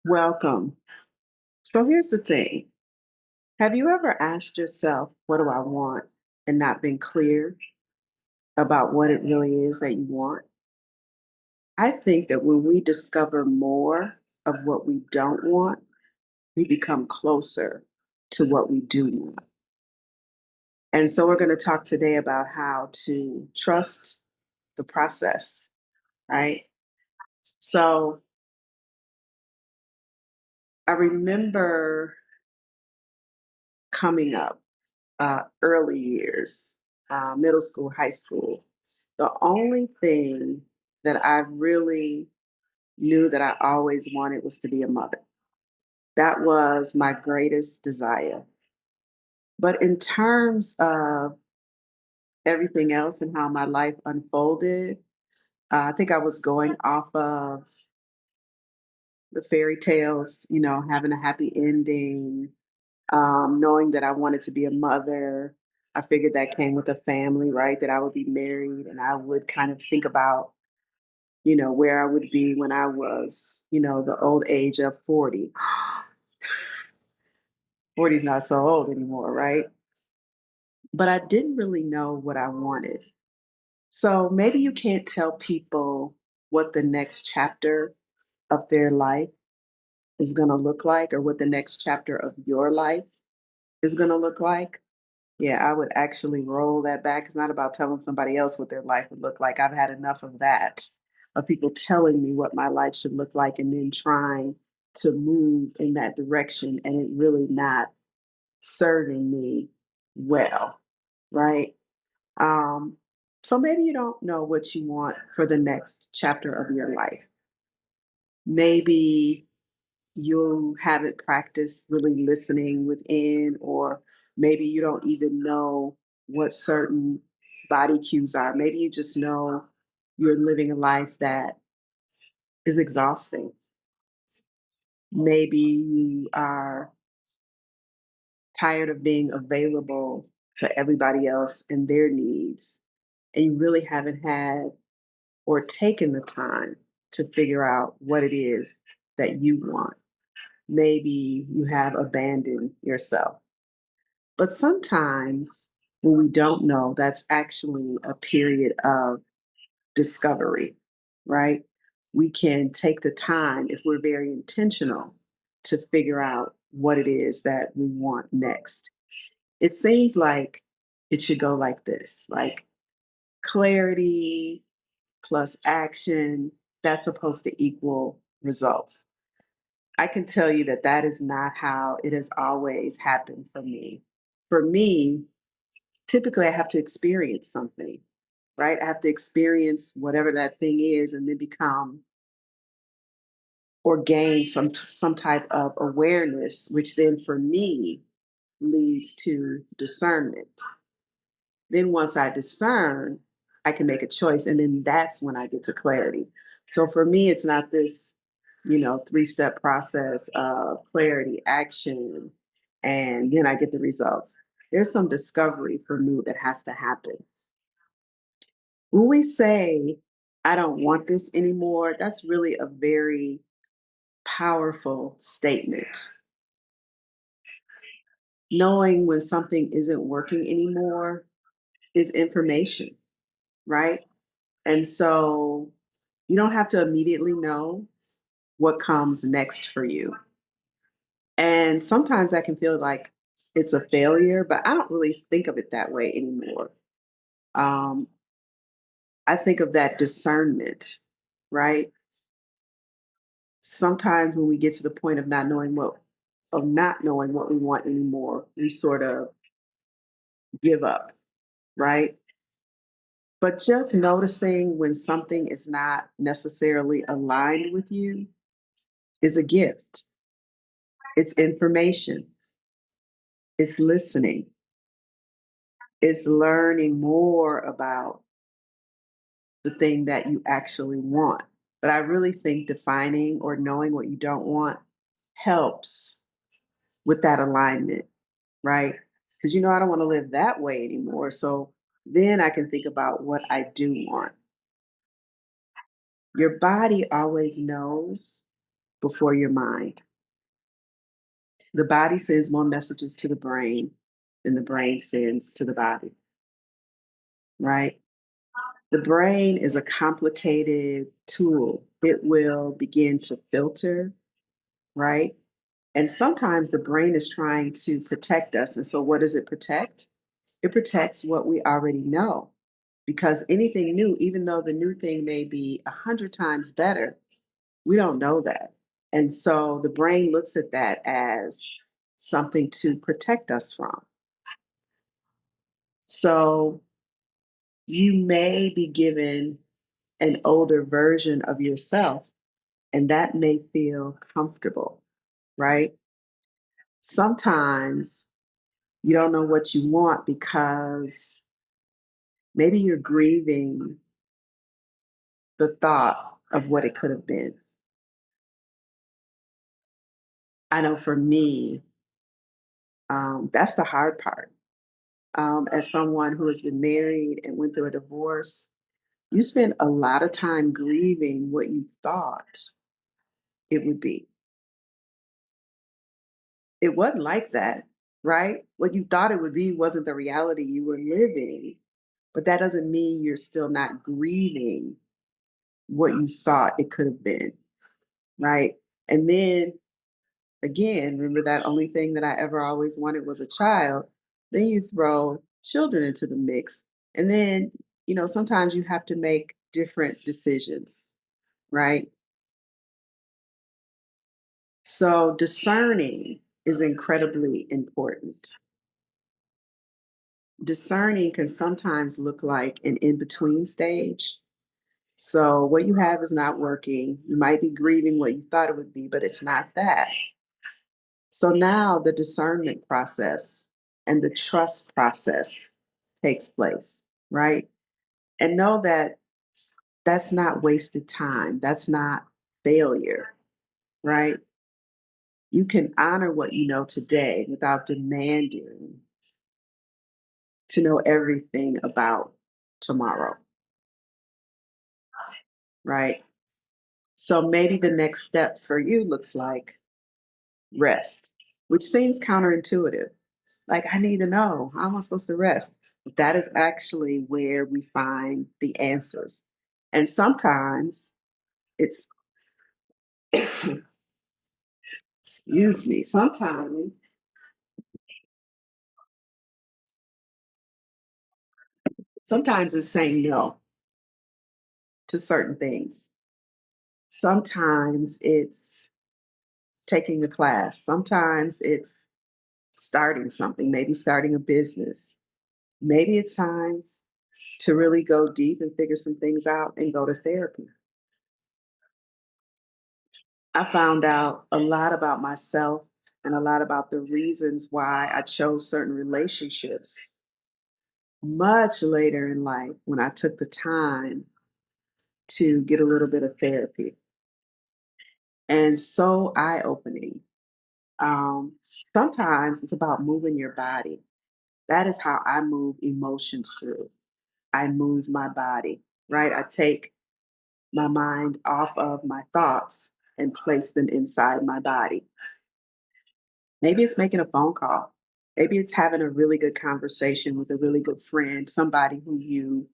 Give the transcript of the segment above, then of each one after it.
Welcome. So here's the thing. Have you ever asked yourself, what do I want? And not been clear about what it really is that you want? I think that when we discover more of what we don't want, we become closer to what we do want. And so we're going to talk today about how to trust the process, right? So I remember coming up early years, middle school, high school. The only thing that I really knew that I always wanted was to be a mother. That was my greatest desire. But in terms of everything else and how my life unfolded, I think I was going off of the fairy tales, having a happy ending, knowing that I wanted to be a mother. I figured that came with a family, right? That I would be married and I would kind of think about, where I would be when I was, the old age of 40. 40 is not so old anymore, right? But I didn't really know what I wanted. So maybe you can't tell people what the next chapter of their life is going to look like or what the next chapter of your life is going to look like. Yeah, I would actually roll that back. It's not about telling somebody else what their life would look like. I've had enough of that, of people telling me what my life should look like and then trying to move in that direction and it really not serving me well, right? Um, so maybe you don't know what you want for the next chapter of your life. Maybe you haven't practiced really listening within, or maybe you don't even know what certain body cues are. Maybe you just know you're living a life that is exhausting. Maybe you are tired of being available to everybody else and their needs, and you really haven't had or taken the time to figure out what it is that you want. Maybe you have abandoned yourself. But sometimes when we don't know, that's actually a period of discovery, right? We can take the time, if we're very intentional, to figure out what it is that we want next. It seems like it should go like this, like clarity plus action, that's supposed to equal results. I can tell you that that is not how it has always happened for me. For me, typically I have to experience something, right? I have to experience whatever that thing is and then become or gain some type of awareness, which then for me leads to discernment. Then once I discern, I can make a choice. And then that's when I get to clarity. So for me, it's not this, three-step process of clarity, action, and then I get the results. There's some discovery for me that has to happen. When we say, I don't want this anymore, that's really a very powerful statement. Knowing when something isn't working anymore is information, right? And so you don't have to immediately know what comes next for you. And sometimes I can feel like it's a failure, but I don't really think of it that way anymore. Um, I think of that discernment, right? Sometimes when we get to the point of not knowing what we want anymore, we sort of give up, right? But just noticing when something is not necessarily aligned with you is a gift. It's information. It's listening. It's learning more about the thing that you actually want. But I really think defining or knowing what you don't want helps with that alignment, right? Because I don't want to live that way anymore. So then I can think about what I do want. Your body always knows before your mind. The body sends more messages to the brain than the brain sends to the body, right? The brain is a complicated tool. It will begin to filter, right? And sometimes the brain is trying to protect us. And so, what does it protect? It protects what we already know. Because anything new, even though the new thing may be 100 times better, we don't know that. And so the brain looks at that as something to protect us from. So you may be given an older version of yourself, and that may feel comfortable, right? Sometimes you don't know what you want because maybe you're grieving the thought of what it could have been. I know for me, that's the hard part. As someone who has been married and went through a divorce, you spend a lot of time grieving what you thought it would be. It wasn't like that, right? What you thought it would be wasn't the reality you were living, but that doesn't mean you're still not grieving what you thought it could have been, right? And then again, remember that only thing that I ever always wanted was a child. Then you throw children into the mix. And then, sometimes you have to make different decisions, right? So discerning is incredibly important. Discerning can sometimes look like an in between stage. So what you have is not working. You might be grieving what you thought it would be, but it's not that. So now the discernment process and the trust process takes place, right? And know that that's not wasted time. That's not failure, right? You can honor what you know today without demanding to know everything about tomorrow, right? So maybe the next step for you looks like rest, which seems counterintuitive. Like, I need to know, how am I supposed to rest? But that is actually where we find the answers. And sometimes it's, excuse me, sometimes it's saying no to certain things. Sometimes it's taking a class. Sometimes it's starting something, maybe starting a business. Maybe it's time to really go deep and figure some things out and go to therapy. I found out a lot about myself and a lot about the reasons why I chose certain relationships much later in life when I took the time to get a little bit of therapy. And so eye opening. Um, Sometimes it's about moving your body. That is how I move emotions through. I move my body, right? I take my mind off of my thoughts and place them inside my body. Maybe it's making a phone call. Maybe it's having a really good conversation with a really good friend, somebody who you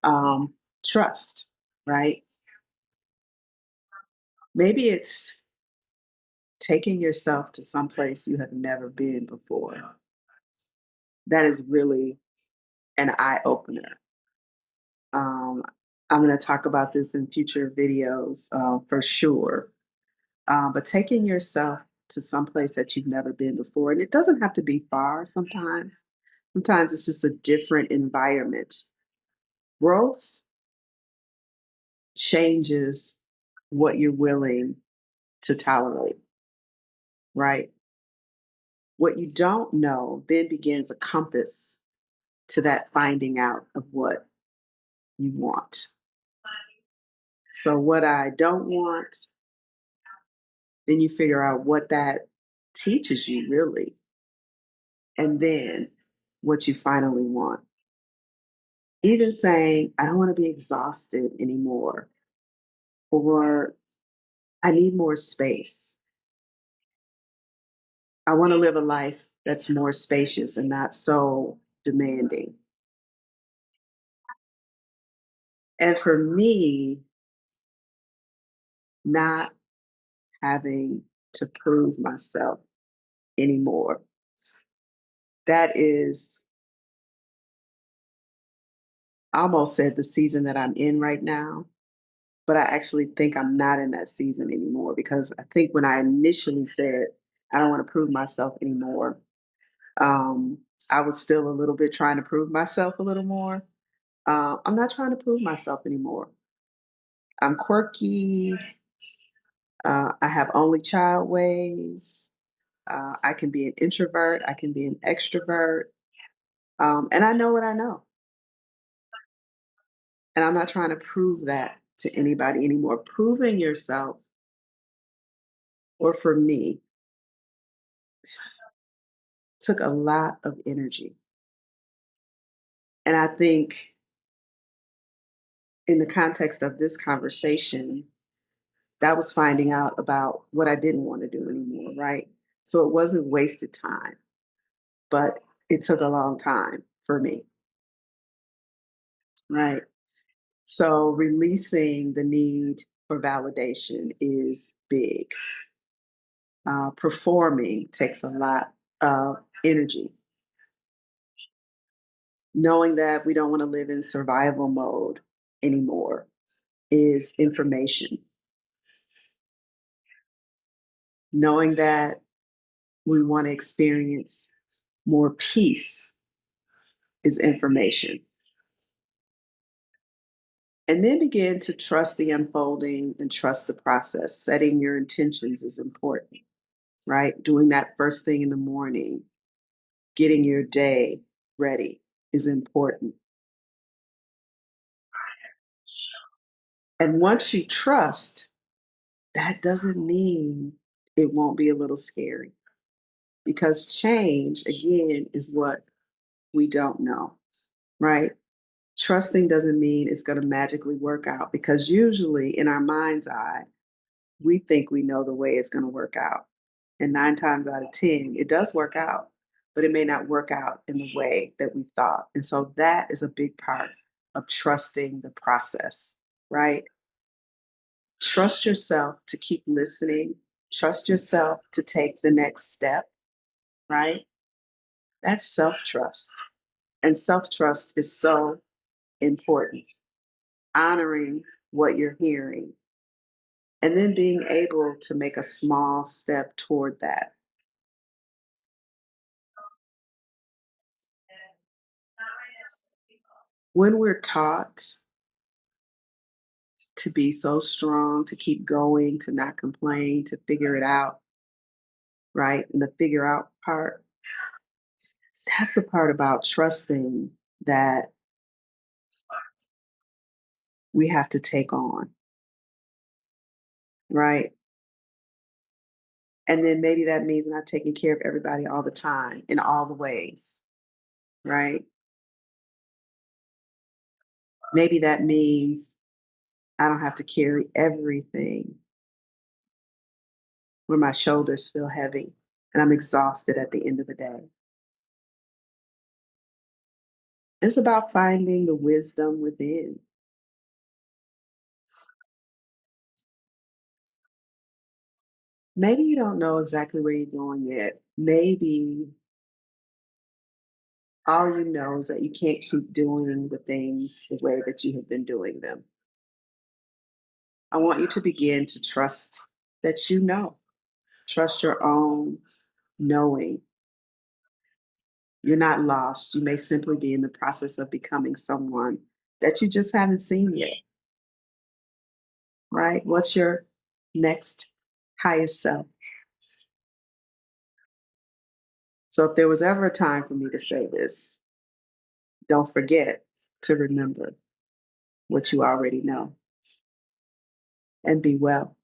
um, trust, right? Maybe it's taking yourself to some place you have never been before. That is really an eye opener. Um, I'm going to talk about this in future videos for sure. But taking yourself to some place that you've never been before, and it doesn't have to be far sometimes. Sometimes it's just a different environment. Growth changes what you're willing to tolerate, right? What you don't know then begins a compass to that finding out of what you want. So, what I don't want, then you figure out what that teaches you really, and then what you finally want. Even saying, I don't want to be exhausted anymore, or I need more space. I want to live a life that's more spacious and not so demanding. And for me, not having to prove myself anymore. That is, I almost said the season that I'm in right now, but I actually think I'm not in that season anymore because I think when I initially said, I don't want to prove myself anymore, um, I was still a little bit trying to prove myself a little more. I'm not trying to prove myself anymore. I'm quirky. I have only child ways. I can be an introvert. I can be an extrovert. And I know what I know. And I'm not trying to prove that to anybody anymore. Proving yourself, or for me, took a lot of energy. And I think in the context of this conversation, that was finding out about what I didn't want to do anymore, right? So it wasn't wasted time, but it took a long time for me, right? So releasing the need for validation is big. Performing takes a lot of energy. Knowing that we don't want to live in survival mode anymore is information. Knowing that we want to experience more peace is information. And then begin to trust the unfolding and trust the process. Setting your intentions is important, right? Doing that first thing in the morning, getting your day ready is important. And once you trust, that doesn't mean it won't be a little scary because change, again, is what we don't know, right? Trusting doesn't mean it's going to magically work out because usually in our mind's eye, we think we know the way it's going to work out. And 9 times out of 10, it does work out, but it may not work out in the way that we thought. And so that is a big part of trusting the process, right? Trust yourself to keep listening, trust yourself to take the next step, right? That's self trust. And self trust is so important. Honoring what you're hearing and then being able to make a small step toward that. When we're taught to be so strong, to keep going, to not complain, to figure it out, right? And the figure out part, that's the part about trusting that we have to take on, right? And then maybe that means not taking care of everybody all the time in all the ways, right? Maybe that means I don't have to carry everything where my shoulders feel heavy and I'm exhausted at the end of the day. It's about finding the wisdom within. Maybe you don't know exactly where you're going yet. Maybe all you know is that you can't keep doing the things the way that you have been doing them. I want you to begin to trust that you know. Trust your own knowing. You're not lost. You may simply be in the process of becoming someone that you just haven't seen yet, right? What's your next highest self? So if there was ever a time for me to say this, don't forget to remember what you already know and be well.